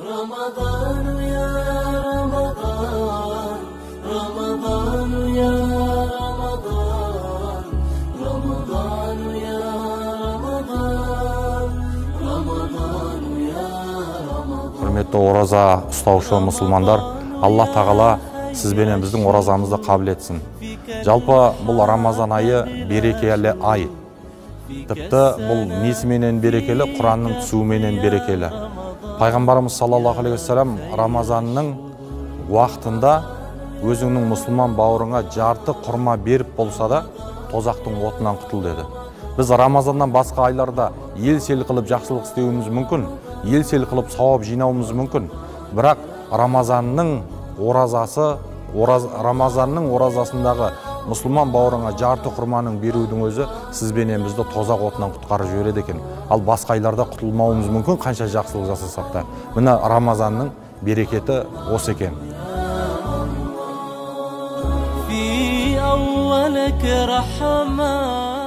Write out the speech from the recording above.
رمضان يا رمضان رمضان يا رمضان رمضان يا رمضان رمضان يا رمضان. Құрметті ораза ұстаушы мұсылмандар, Аллах тағала сіз бенен біздің оразамызды қабыл етсін. Жалпы бұл Рамазан айы берекелі ай. Тіпті бұл несіменен берекелі, Құранның түсуіменен берекелі. Пайғамбарымыз саллаллаху алейхи вассалам Рамазанның уақытында өзіңнің мұсылман бауырыңа жарты құрма беріп болса да тозақтың отынан құтыл деді. Біз Рамазаннан басқа айларда ел-сел қылып жақсылық істеуіміз мүмкін, ел-сел қылып сауап жинауымыз мүмкін. Бірақ Рамазанның оразасындағы мұсылман бауырыңа жарты құрманың берудің өзі сіз бенен бізді тозақ отынан құтқарып жібереді екен. Ал басқа айларда құтылмауымыз мүмкін, қанша жақсылық жасасақ та. Міне Рамазанның берекеті осы екен. في أولك رحمة